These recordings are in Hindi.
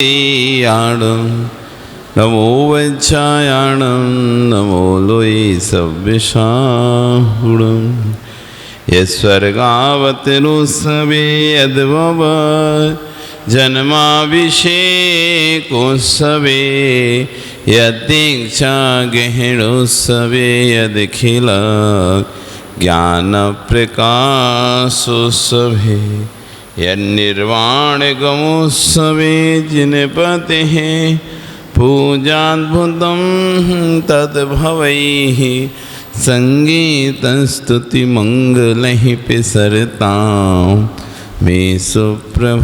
याणं नमो वज्रायाणं नमो लोये सव्यसाहुणं यस्वर्गावतरोत्सवे यद्भव जन्माभिषेकोत्सवे यदीक्षागहनोत्सवे यदखिल ज्ञानप्रकाशोत्सवे यन्निर्वाणगमोत्सवे जिनपतेः पूजाद्भुतं तद्भवैः संगीतस्तुतिमङ्गलैः प्रसरतां मे सुप्रभातोत्सवः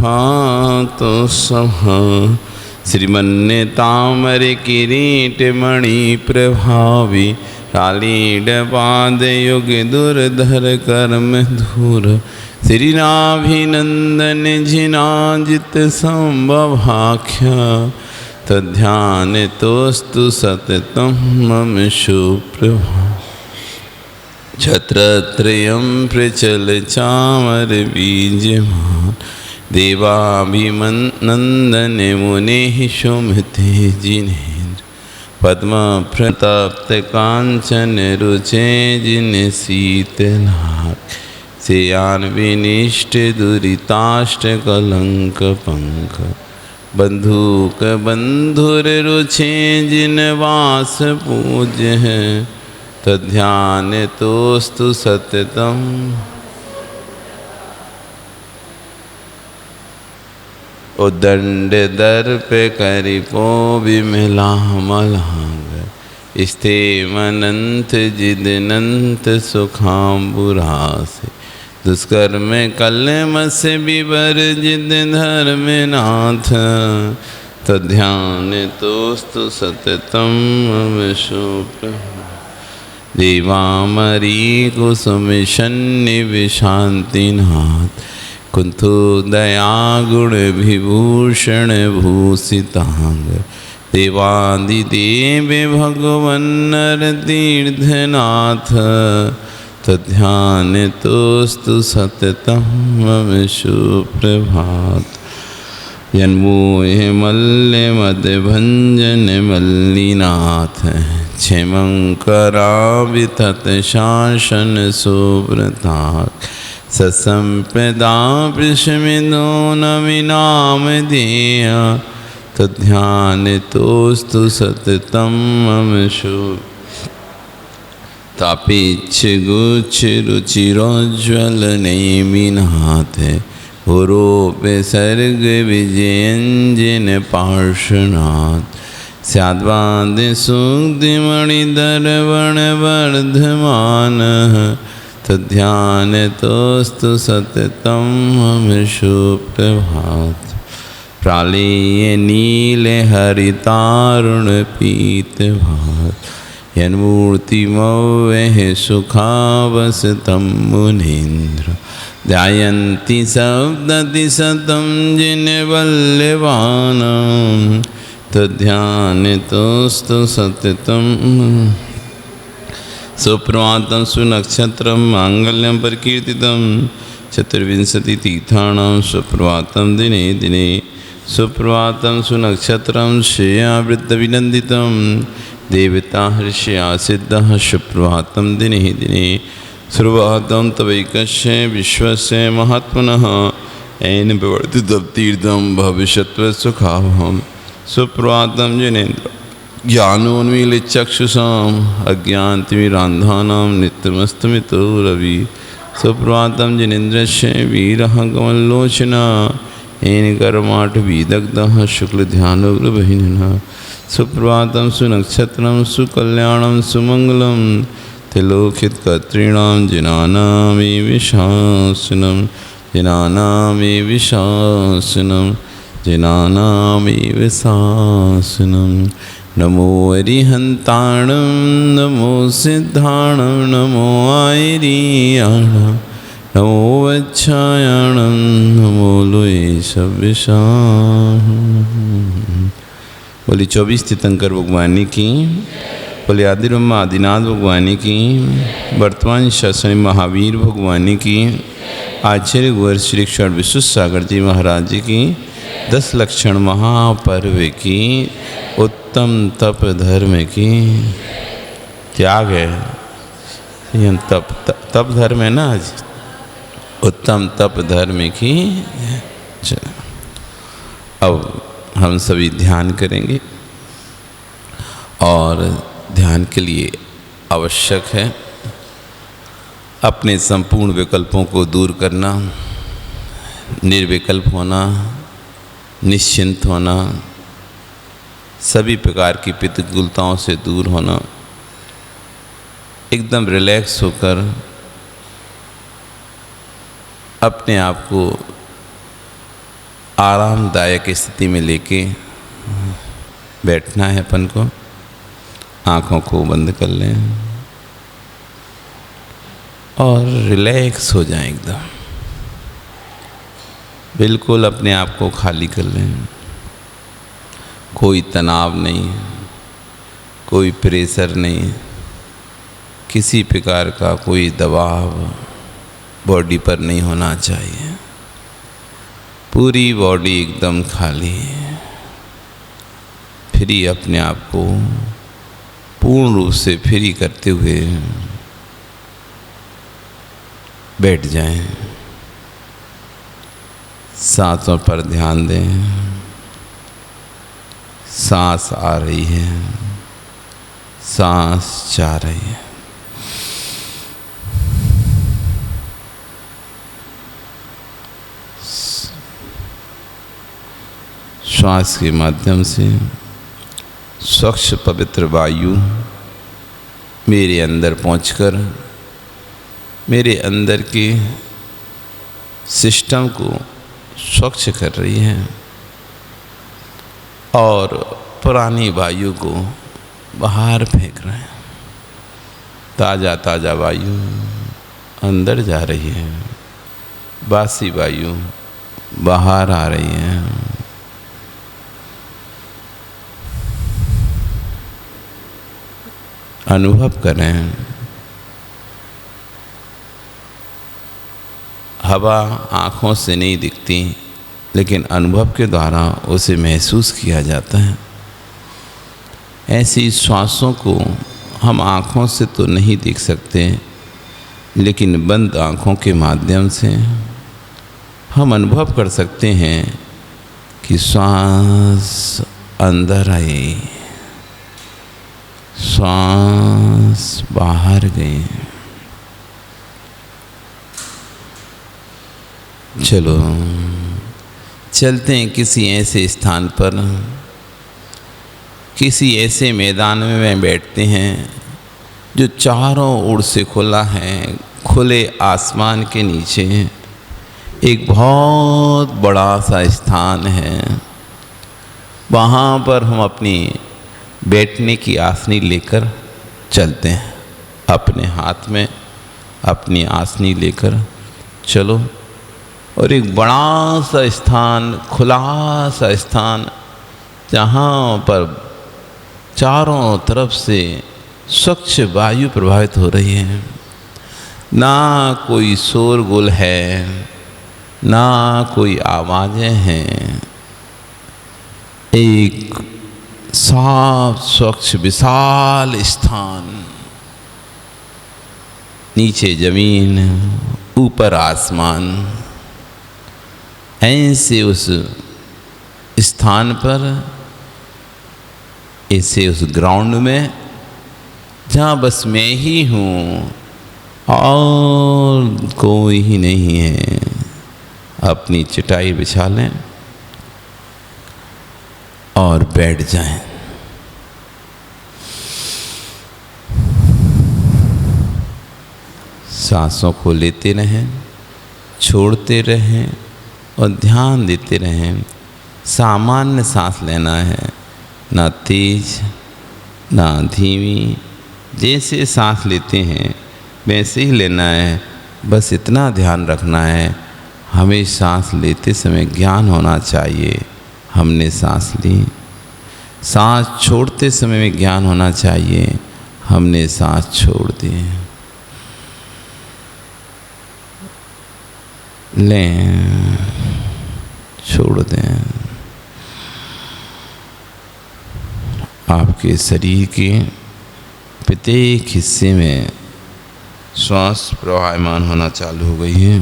श्रीमन्यतामरकिरीटमणिप्रभावी कालीडपादयुगधुरधरकर्मधुर श्रीनाभिनन्दन जिनाजित संभवाख्या तद्ध्यानतोस्तु सततं मम सुप्रभातम् छत्रत्रयं प्रचलचामरबीजमान् देवाभिनन्दन मुनेः शोभते जिनेन्द्र पद्मप्रतप्तकाञ्चन रुचे जिनशीतलाक्ष श्रेयान्विनिष्ट दुरिताष्टकलङ्कपङ्क बन्धुकबन्धुररुचे जिनवास पूज्य तद्ध्यानतोस्तु सततं उद्दण्डदर्पकरिपो विमलामलाङ्ग स्तेमनन्त जिदनन्त सुखाम्बुरासे दुष्कर्म कलमस्य विवर्जित धर्मनाथ तद्ध्यानतोस्तु सततं मम सुप्रभातम् देवामरी कुसुमशन्निविशान्तिनाथ कुन्थुदयागुणविभूषण भूषितांग देवादिदेव भगवन्नरतीर्थनाथ तद्ध्यानतोस्तु सततं मम सुप्रभातम् यन्मोहे मल्लमदभञ्जन मल्लिनाथ क्षेमङ्करावितत शासन सुव्रतात् ससम्पदा वृषमिदो नमिनामधेया तद्ध्यानतोस्तु सततं मम तापेच्छगुच्छरुचिरोज्ज्वलनेमिनाथ पुरोपसर्ग विजयञ्जन पार्श्वनाथ स्याद्वादिसूक्तिमणिदर्पणवर्धमानः तद्ध्यानतोस्तु सततं मम सुप्रभातम् प्रालेय नीलहरितारुणपीतभात यन्मूर्तिमव्यः सुखावसतं मुनीन्द्र ध्यायन्ति सप्ततिशतं जिनवल्लभानां तद्ध्यानतोस्तु सततं सुप्रभातं सुनक्षत्रं माङ्गल्यं प्रकीर्तितं चतुर्विंशतितीर्थाणां सुप्रभातं दिने दिने सुप्रभातं सुनक्षत्रं श्रेयावृत्तविनन्दितं देवता हर्षया सिद्धः सुप्रभातं दिने दिने सुप्रभातं तवैकस्य विश्वस्य महात्मनः येन प्रवर्तितं तीर्थं भविष्यत्वसुखावहं सुप्रभातं जिनेन्द्र ज्ञानोन्मीलितचक्षुषाम् अज्ञानतिमिरान्धानां नित्यमस्तमितो रवि सुप्रभातं जिनेन्द्रस्य वीरः कमलोचना येन कर्माटविदग्धः शुक्लध्यानोग्रबहिनः सुप्रभातं सुनक्षत्रं सुकल्याणं सुमङ्गलं त्रिलोकितकर्तॄणां जनानामेव शासनं जनानामेव शासनं जनानामेव शासनं नमो अरिहन्ताणं नमो सिद्धाणं नमो आयर्याणं नमो वज्रायाणं नमो लोये सव्यसाहुणं। बोली 24 तीर्थंकर भगवान की, बोली आदिब्रह्मा आदिनाथ भगवान की, वर्तमान शासन महावीर भगवान की, आचार्य गुरु श्री क्षण विश्व सागर जी महाराज जी की, 10 लक्षण महापर्व की, उत्तम तप धर्म की। त्याग है, यह तप धर्म है ना आज, उत्तम तप धर्म की। अब हम सभी ध्यान करेंगे और ध्यान के लिए आवश्यक है अपने संपूर्ण विकल्पों को दूर करना, निर्विकल्प होना, निश्चिंत होना, सभी प्रकार की प्रतिकूलताओं से दूर होना, एकदम रिलैक्स होकर अपने आप को आरामदायक स्थिति में लेके बैठना है। अपन को आँखों को बंद कर लें और रिलैक्स हो जाएं, एकदम बिल्कुल अपने आप को खाली कर लें। कोई तनाव नहीं, कोई प्रेशर नहीं, किसी प्रकार का कोई दबाव बॉडी पर नहीं होना चाहिए। पूरी बॉडी एकदम खाली, फ्री, अपने आप को पूर्ण रूप से फ्री करते हुए बैठ जाएं। सांसों पर ध्यान दें। सांस आ रही है, सांस जा रही है। श्वास के माध्यम से स्वच्छ पवित्र वायु मेरे अंदर पहुंचकर मेरे अंदर के सिस्टम को स्वच्छ कर रही है और पुरानी वायु को बाहर फेंक रहे हैं। ताज़ा ताज़ा वायु अंदर जा रही है, बासी वायु बाहर आ रही है। अनुभव करें, हवा आँखों से नहीं दिखती, लेकिन अनुभव के द्वारा उसे महसूस किया जाता है। ऐसी श्वासों को हम आँखों से तो नहीं देख सकते, लेकिन बंद आँखों के माध्यम से हम अनुभव कर सकते हैं कि श्वास अंदर आई, श्वास बाहर गई। चलो चलते हैं किसी ऐसे स्थान पर, किसी ऐसे मैदान में बैठते हैं जो चारों ओर से खुला है। खुले आसमान के नीचे एक बहुत बड़ा सा स्थान है। वहाँ पर हम अपनी बैठने की आसनी लेकर चलते हैं। अपने हाथ में अपनी आसनी लेकर चलो और एक बड़ा सा स्थान, खुला सा स्थान, जहाँ पर चारों तरफ से स्वच्छ वायु प्रवाहित हो रही है। ना कोई शोरगुल है, ना कोई आवाज़ें हैं। एक साफ स्वच्छ विशाल स्थान, नीचे जमीन, ऊपर आसमान। ऐसे उस स्थान पर, ऐसे उस ग्राउंड में जहाँ बस मैं ही हूँ और कोई ही नहीं है, अपनी चटाई बिछा लें और बैठ जाएं। सांसों को लेते रहें, छोड़ते रहें और ध्यान देते रहें। सामान्य सांस लेना है, ना तेज ना धीमी। जैसे सांस लेते हैं वैसे ही लेना है। बस इतना ध्यान रखना है, हमें सांस लेते समय ज्ञान होना चाहिए हमने सांस ली। सांस छोड़ते समय में ज्ञान होना चाहिए हमने सांस छोड़ दी। लें, छोड़ दें। आपके शरीर के प्रत्येक हिस्से में श्वास प्रवाहमान होना चालू हो गई है।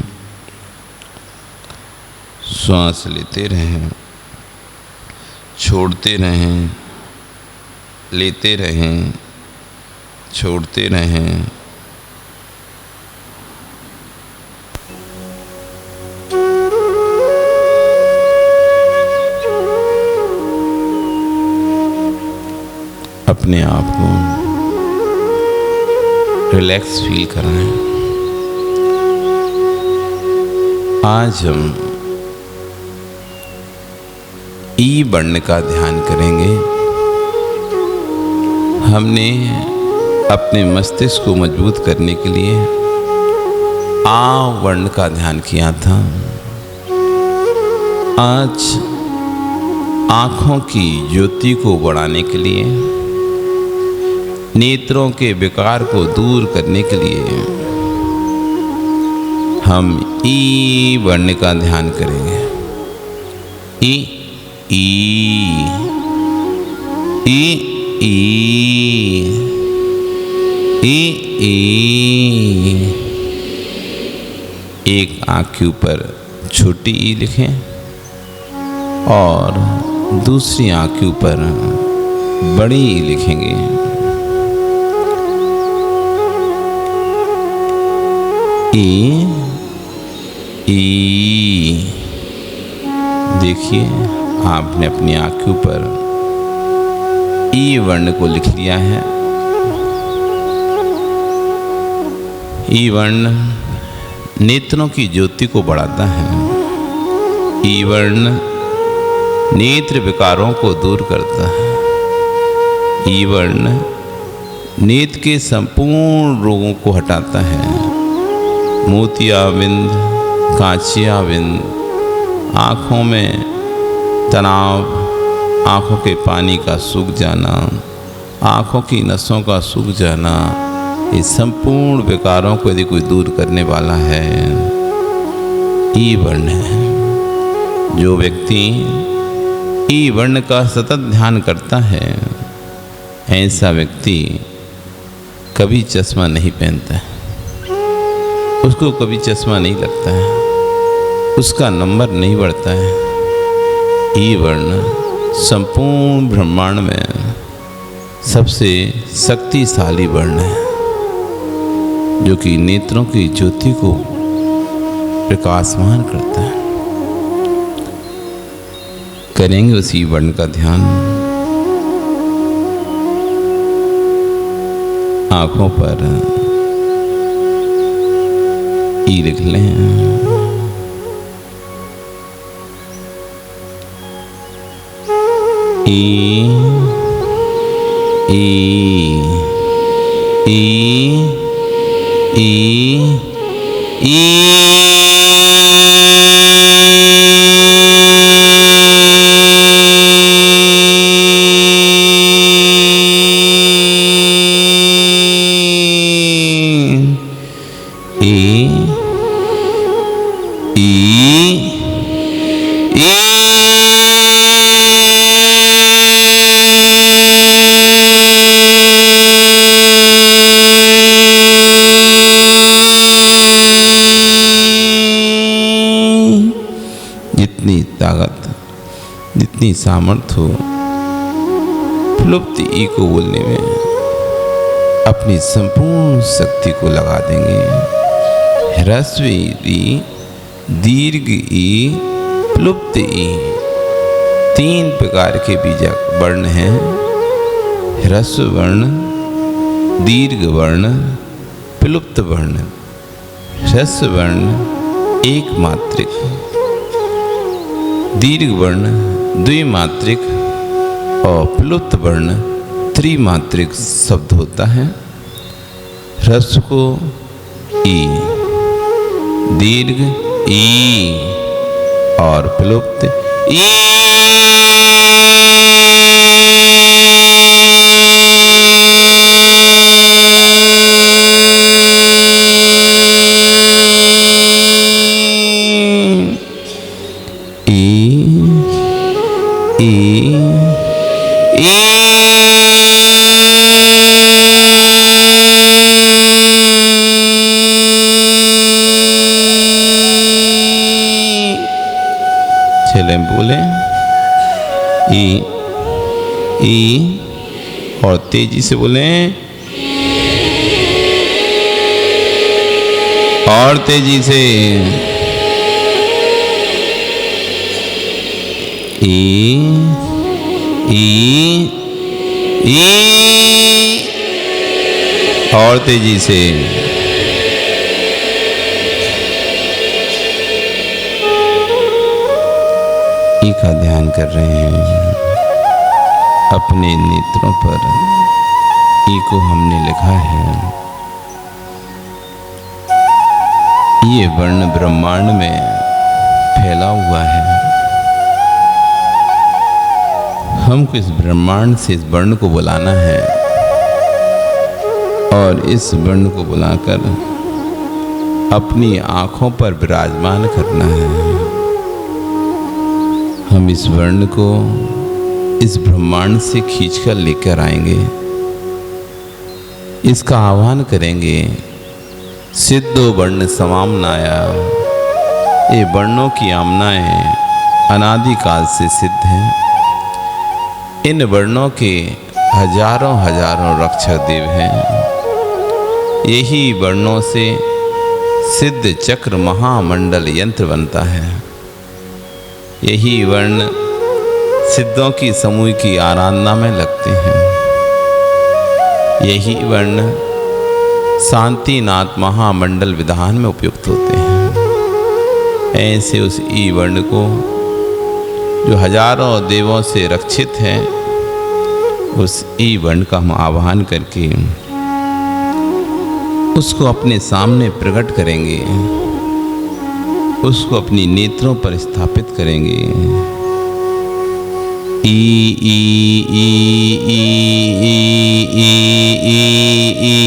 श्वास लेते रहें, छोड़ते रहें, लेते रहें, छोड़ते रहें। अपने आप को रिलैक्स फील कराएं। आज हम ई वर्ण का ध्यान करेंगे। हमने अपने मस्तिष्क को मजबूत करने के लिए आ वर्ण का ध्यान किया था। आज आँखों की ज्योति को बढ़ाने के लिए, नेत्रों के विकार को दूर करने के लिए हम ई वर्ण का ध्यान करेंगे। ई ई ई ई ई ई। एक आँख के ऊपर छोटी ई लिखें और दूसरी आँख के ऊपर बड़ी ई लिखेंगे। ई ई। देखिए, आपने अपनी आँख के ऊपर ई वर्ण को लिख लिया है। ई वर्ण नेत्रों की ज्योति को बढ़ाता है। ई वर्ण नेत्र विकारों को दूर करता है। ई वर्ण नेत्र के संपूर्ण रोगों को हटाता है। मोतियाबिंद, कांचियाबिंद, आँखों में तनाव, आँखों के पानी का सूख जाना, आँखों की नसों का सूख जाना, ये संपूर्ण विकारों को यदि कोई दूर करने वाला है, ई वर्ण है। जो व्यक्ति ई वर्ण का सतत ध्यान करता है, ऐसा व्यक्ति कभी चश्मा नहीं पहनता है, उसको कभी चश्मा नहीं लगता है, उसका नंबर नहीं बढ़ता है। ई वर्ण संपूर्ण ब्रह्मांड में सबसे शक्तिशाली वर्ण है, जो कि नेत्रों की ज्योति को प्रकाशमान करता है। करेंगे उसी वर्ण का ध्यान। आँखों पर ई लिख लें। ई ई ई ई ई। जितनी ताकत, जितनी सामर्थ्य हो, प्लुप्त ई को बोलने में अपनी संपूर्ण शक्ति को लगा देंगे। ह्रस्व ई, दीर्घ ई, प्लुप्त ई, 3 प्रकार के बीजक वर्ण हैं। ह्रस्व वर्ण, दीर्घ वर्ण, प्लुप्त वर्ण। ह्रस्व वर्ण एक मात्रिक, दीर्घ वर्ण द्विमात्रिक और प्लुप्त वर्ण त्रिमात्रिक शब्द होता है। ह्रस्व को ई, दीर्घ ई और प्लुप्त ई। ई ई ई ई और तेजी से बोलें, और तेजी से। ई और तेजी से। ई का ध्यान कर रहे हैं अपने नेत्रों पर। ई को हमने लिखा है। ये वर्ण ब्रह्मांड में फैला हुआ है। हमको इस ब्रह्मांड से इस वर्ण को बुलाना है और इस वर्ण को बुलाकर अपनी आंखों पर विराजमान करना है। हम इस वर्ण को इस ब्रह्मांड से खींचकर लेकर आएंगे। इसका आह्वान करेंगे, सिद्धो वर्ण समाम्नाया। ये वर्णों की आमनाएं अनादिकाल से सिद्ध हैं। इन वर्णों के हजारों हजारों रक्षक देव हैं। यही वर्णों से सिद्ध चक्र महामंडल यंत्र बनता है। यही वर्ण सिद्धों की समूह की आराधना में लगते हैं। यही वर्ण शांतिनाथ महामंडल विधान में उपयुक्त होते हैं। ऐसे उस ई वर्ण को जो हजारों देवों से रक्षित है, उस ई वर्ण का हम आह्वान करके उसको अपने सामने प्रकट करेंगे, उसको अपनी नेत्रों पर स्थापित करेंगे। ई ई ई ई ई ई ई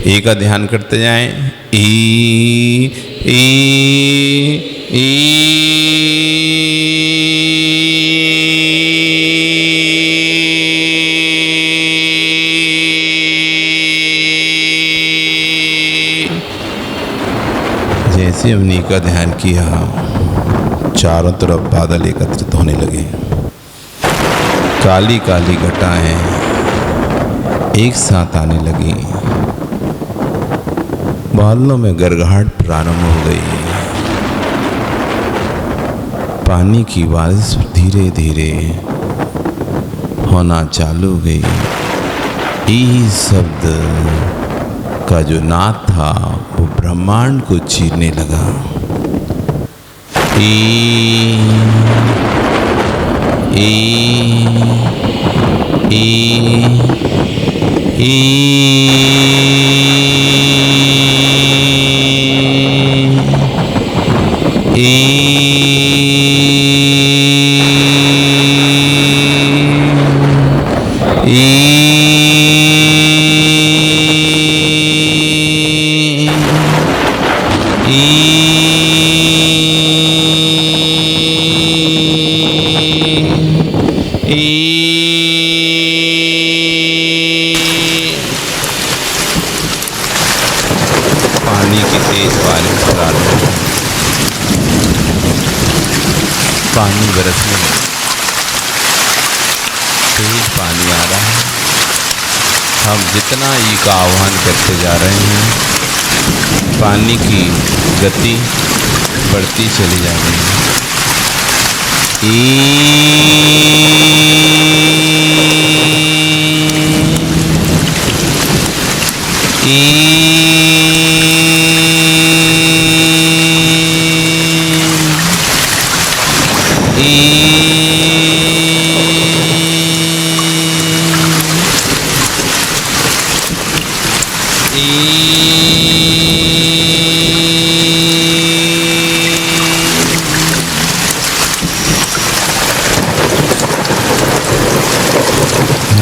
ई का ध्यान करते जाएं। ई ई ई जैसे हमने का ध्यान किया, चारों तरफ बादल एकत्रित होने लगे। काली काली घटाएं एक साथ आने लगी। बादलों में गड़गड़ाहट प्रारंभ हो गई। पानी की बारिश धीरे धीरे होना चालू हो गई। ई शब्द का जो नाद था वो ब्रह्मांड को चीरने लगा। ई ई ई पानी की तेज बारिश प्रारंभ हुई। पानी बरसने लगा। तेज पानी आ रहा है। हम जितना ई का आह्वान करते जा रहे हैं, पानी की गति बढ़ती चली जा रही है।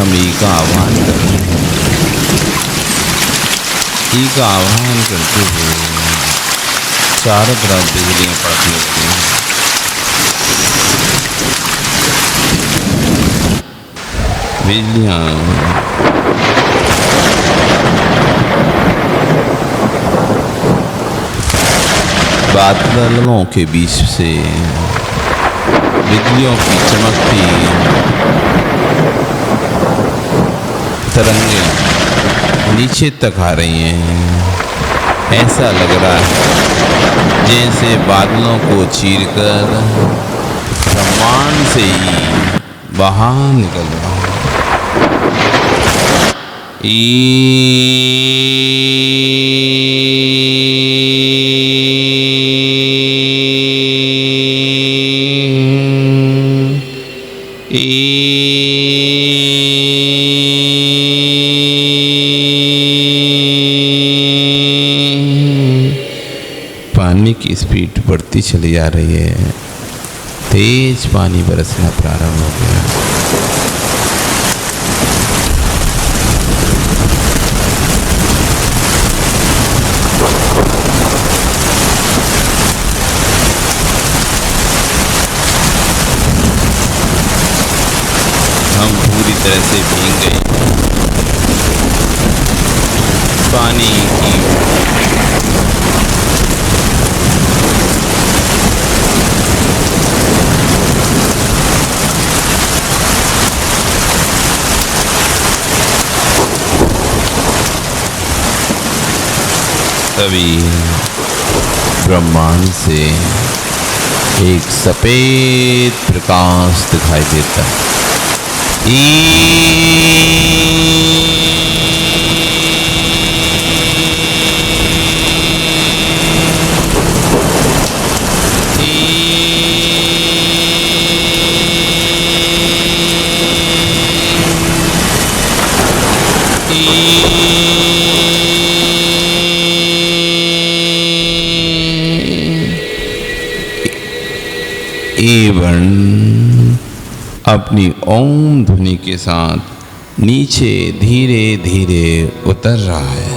हम ई का आह्वान कर रहे हैं। ई का आह्वान करते हुए चारों तरफ बिजलियाँ पड़ती रहती हैं। बिजलियाँ बादलों के बीच से बिजलियों की चमकती तरंगे नीचे तक आ रही हैं। ऐसा लग रहा है जैसे बादलों को चीरकर ब्रह्मांड से ही बाहर निकल रहा है। पानी की स्पीड बढ़ती चली जा रही है। तेज पानी बरसना प्रारंभ हो गया। हम पूरी तरह से भीग गए। पानी की तभी ब्रह्मांड से एक सफेद प्रकाश दिखाई देता है। एवं अपनी ओम ध्वनि के साथ नीचे धीरे धीरे उतर रहा है।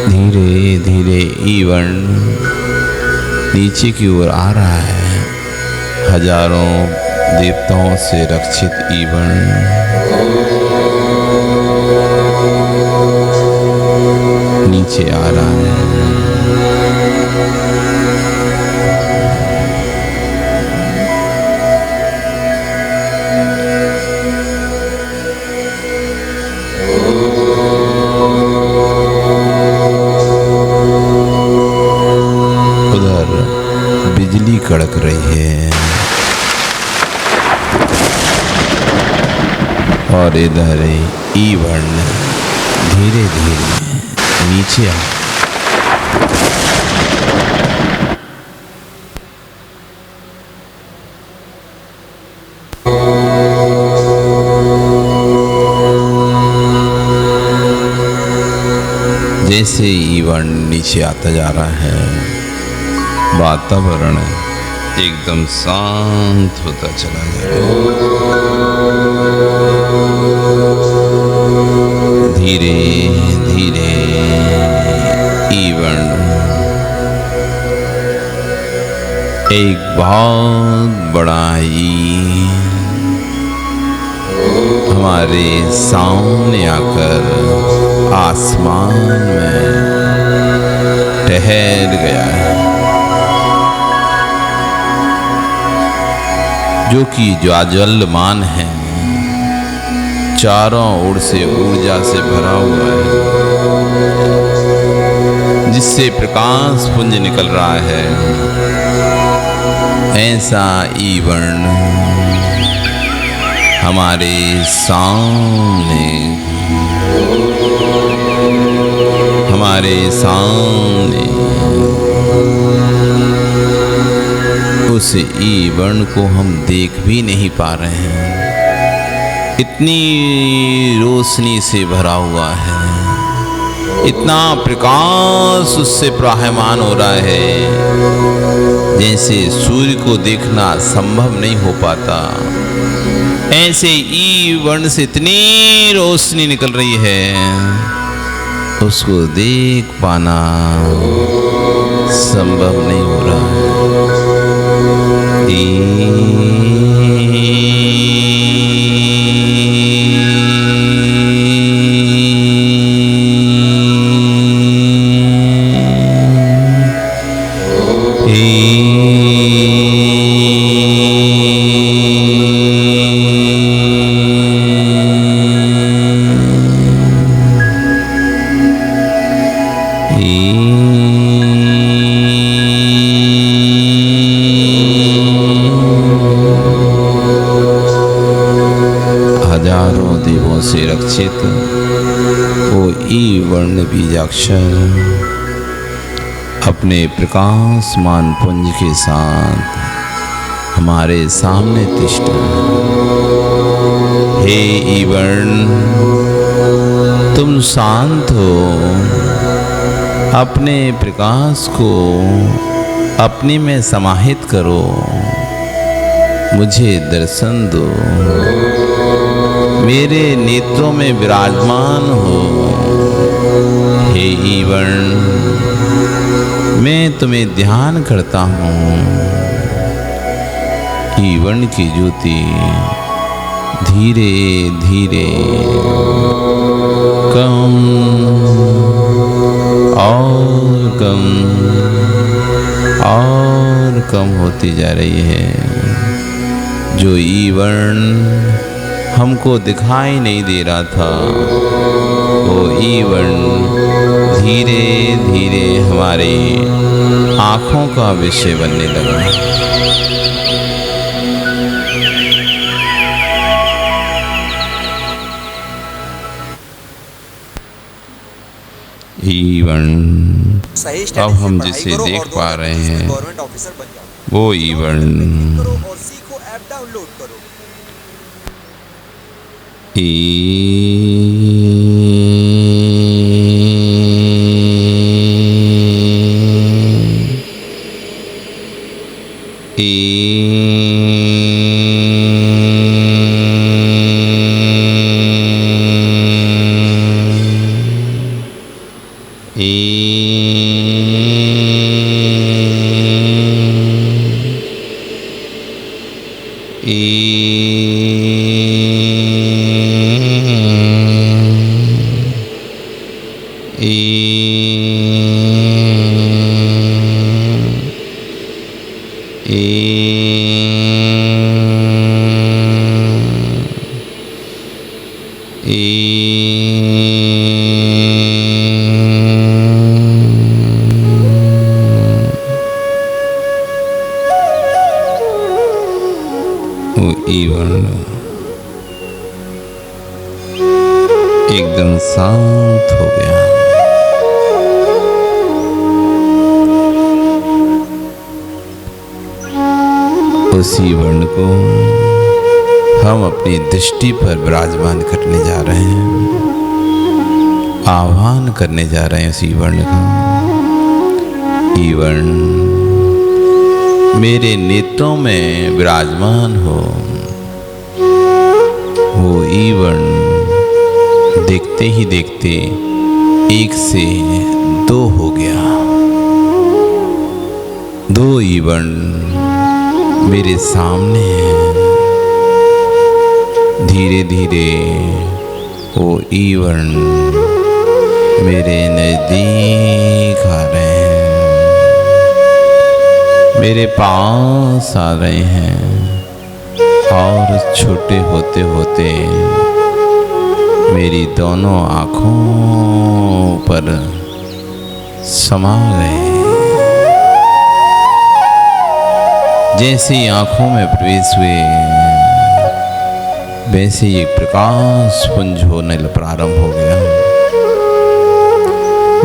धीरे धीरे ईवण नीचे की ओर आ रहा है। हजारों देवताओं से रक्षित ईवण नीचे आ रहा है। बिजली कड़क रही है और इधर ईवण धीरे धीरे नीचे आ। जैसे ईवण नीचे आता जा रहा है, वातावरण एकदम शांत होता चला जाएगा। धीरे धीरे ईवण एक बहुत बड़ा हमारे सामने आकर आसमान में ठहर गया है, जो कि ज्वाजलमान है, चारों ओर से ऊर्जा से भरा हुआ है। जिससे प्रकाश पुंज निकल रहा है, ऐसा ई वर्ण हमारे सामने उस ई वर्ण को हम देख भी नहीं पा रहे हैं। इतनी रोशनी से भरा हुआ है, इतना प्रकाश उससे प्रवाहमान हो रहा है, जैसे सूर्य को देखना संभव नहीं हो पाता, ऐसे ई वर्ण से इतनी रोशनी निकल रही है, उसको देख पाना संभव नहीं हो रहा है। हजारों देवों से रक्षित वो ई वर्ण बीजाक्षर अपने प्रकाशमान पुंज के साथ हमारे सामने तिष्ठ। हे ई वर्ण, तुम शांत हो, अपने प्रकाश को अपने में समाहित करो, मुझे दर्शन दो, मेरे नेत्रों में विराजमान हो। हे ई वर्ण, मैं तुम्हें ध्यान करता हूँ। ई वर्ण की ज्योति धीरे धीरे कम और कम होती जा रही है। जो ई वर्ण हमको दिखाई नहीं दे रहा था, वो ई वर्ण धीरे धीरे हमारी आँखों का विषय बनने लगा। ई वर्ण अब हम जिसे देख पा रहे हैं, वो ई वर्ण एकदम शांत हो गया। उसी वर्ण को हम अपनी दृष्टि पर विराजमान करने जा रहे हैं, आह्वान करने जा रहे हैं उसी वर्ण का। ई वर्ण मेरे नेत्रों में विराजमान हो। वो ई वर्ण देखते ही देखते एक से दो हो गया। दो ई वर्ण मेरे सामने है। धीरे धीरे वो ई वर्ण मेरे नजदीक आ रहे हैं, मेरे पास आ रहे हैं, और छोटे होते होते मेरी दोनों आँखों पर समा गए। जैसे ही आंखों में प्रवेश हुए वैसे ही एक प्रकाश पुंज होने प्रारंभ हो गया।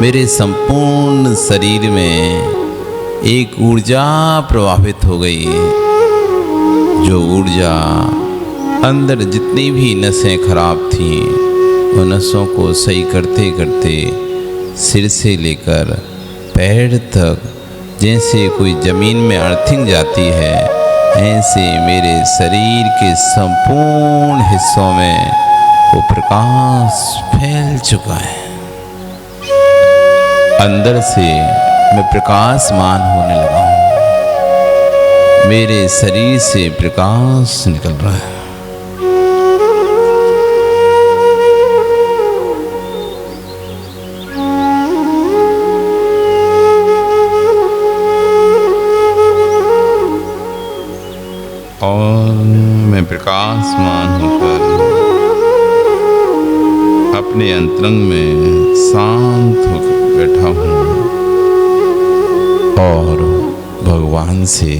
मेरे संपूर्ण शरीर में एक ऊर्जा प्रवाहित हो गई, जो ऊर्जा अंदर जितनी भी नसें खराब थीं उन नसों को सही करते करते सिर से लेकर पैर तक जैसे कोई ज़मीन में अर्थिंग जाती है, ऐसे मेरे शरीर के संपूर्ण हिस्सों में वो प्रकाश फैल चुका है। अंदर से मैं प्रकाशमान होने लगा हूँ। मेरे शरीर से प्रकाश निकल रहा है। और मैं प्रकाशमान होकर अपने अंतरंग में शांत होकर बैठा हूँ और भगवान से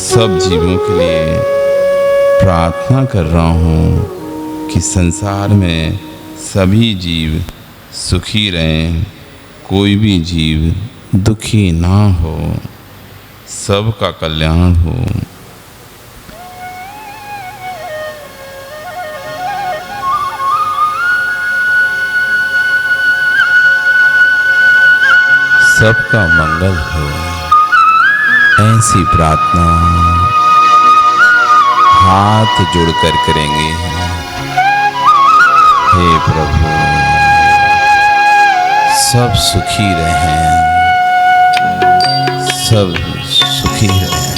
सब जीवों के लिए प्रार्थना कर रहा हूँ कि संसार में सभी जीव सुखी रहें, कोई भी जीव दुखी ना हो, सबका कल्याण हो। सबका मंगल हो, ऐसी प्रार्थना हाथ जोड़कर करेंगे। हे प्रभु, सब सुखी रहें, सब सुखी रहें,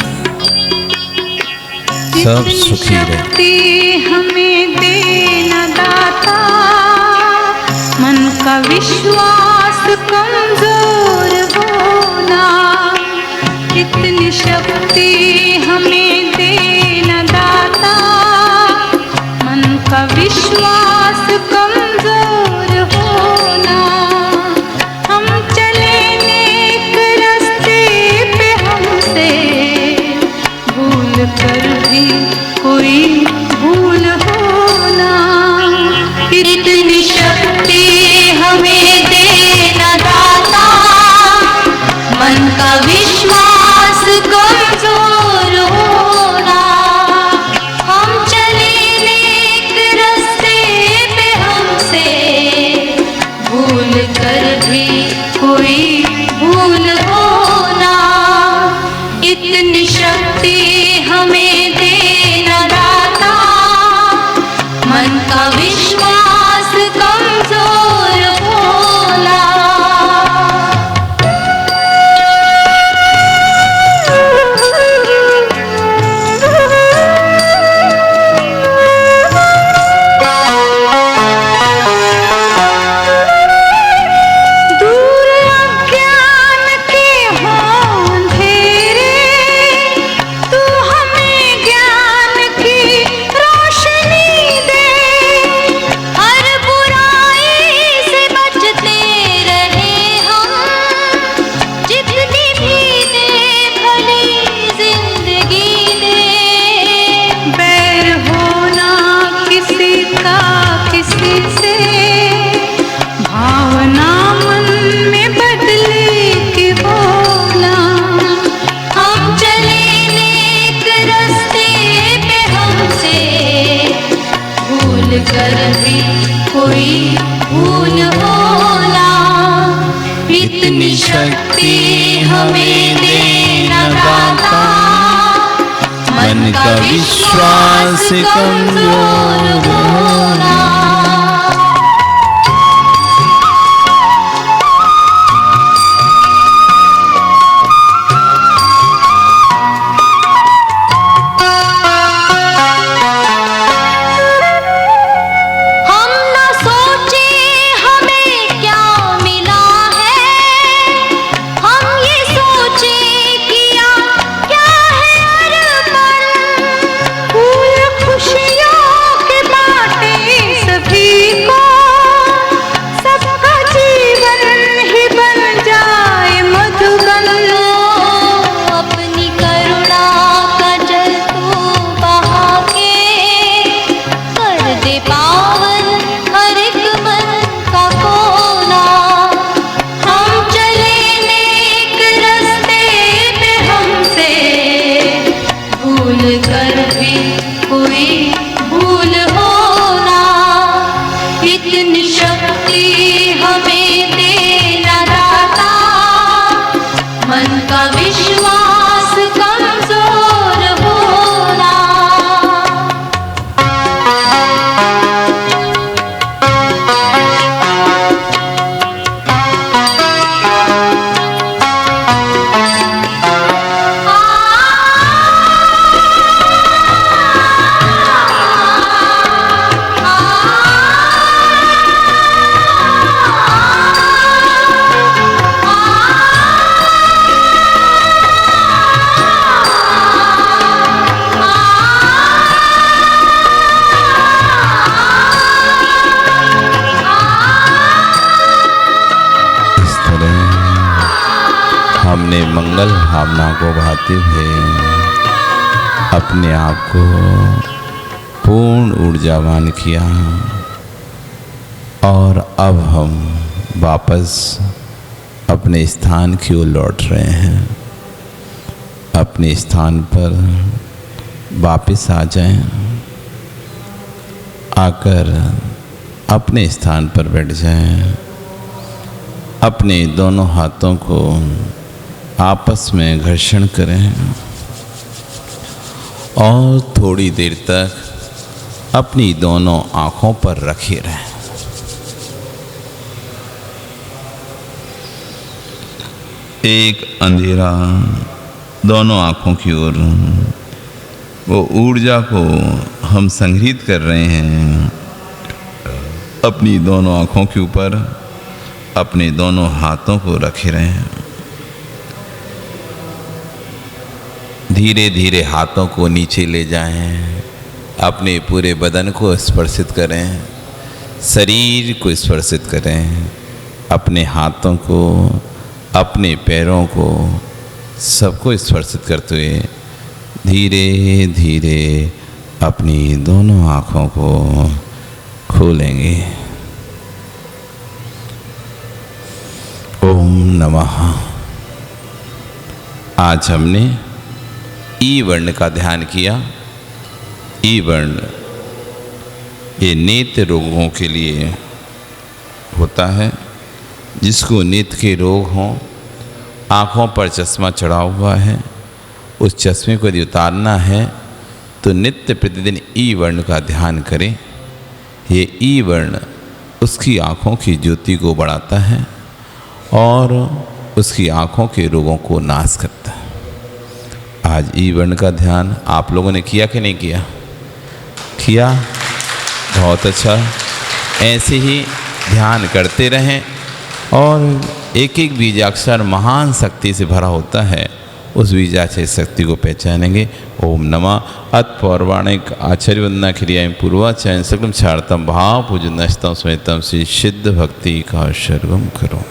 सब सुखी रहें। हमें देना दाता, मन का विश्वास कमजोर होना, इतनी शक्ति हमें देना दाता, मन का विश्वास कमजोर होना। हम चले नेक रास्ते पे, हमसे भूल कर भी कोई भूल होना, इतनी शक्ति हमें देना दाता, मन का विश्वास कमजोर होना। हम चले नेक रास्ते पे, हमसे भूल कर भी कोई भूल होना, इतनी शक्ति हमें देना दाता, मन का विश्वास कमजोर होना। दूर अज्ञान के हों अंधेरे, तू हमें ज्ञान की रोशनी दे, हर बुराई से बचते रहे हम, जितनी भी दे भली जिंदगी दे। बैर होना किसी का किसी से, भावना मन में बदले के बोला। हम चले नेक रास्ते पे, हमसे भूल कर भी कोई भूल होना, इतनी शक्ति हमें देना दाता, मन का विश्वास कमजोर होना। हम न सोचे हमें क्या मिला है, हम ये सोचे किया क्या है अर्पण। फूल खुशियों के बाटे सब का विश्वास कमजोर होना। हमने मंगल भावना को भाते हुए अपने आप को पूर्ण ऊर्जावान किया और अब हम वापस अपने स्थान की ओर लौट रहे हैं। अपने स्थान पर वापस आ जाएं, आकर अपने स्थान पर बैठ जाएं, अपने दोनों हाथों को आपस में घर्षण करें और थोड़ी देर तक अपनी दोनों आँखों पर रखे रहें। एक अंधेरा दोनों आँखों की ओर, वो ऊर्जा को हम संग्रहित कर रहे हैं अपनी दोनों आँखों के ऊपर। अपने दोनों हाथों को रखे रहें। धीरे धीरे हाथों को नीचे ले जाएं, अपने पूरे बदन को स्पर्शित करें, शरीर को स्पर्शित करें, अपने हाथों को, अपने पैरों को, सबको स्पर्शित करते हुए धीरे धीरे अपनी दोनों आँखों को खोलेंगे। ओम नमः। आज हमने ई वर्ण का ध्यान किया। ई वर्ण ये नेत्र रोगों के लिए होता है। जिसको नेत्र के रोग हों, आँखों पर चश्मा चढ़ा हुआ है, उस चश्मे को यदि उतारना है तो नित्य प्रतिदिन ई वर्ण का ध्यान करें। ये ई वर्ण उसकी आँखों की ज्योति को बढ़ाता है और उसकी आँखों के रोगों को नाश करता है। आज ई वर्ण का ध्यान आप लोगों ने किया कि नहीं किया? किया? बहुत अच्छा। ऐसे ही ध्यान करते रहें और एक एक बीजाक्षर महान शक्ति से भरा होता है। उस बीजाक्षर शक्ति को पहचानेंगे। ओम नमः। अत पौर्वाणिक आचार्य वंदना क्रियाएं पूर्वाचार्य सकलम छाड़तम भाव पूजन नष्टम स्मृतम श्री सिद्ध भक्ति का सर्वम करो।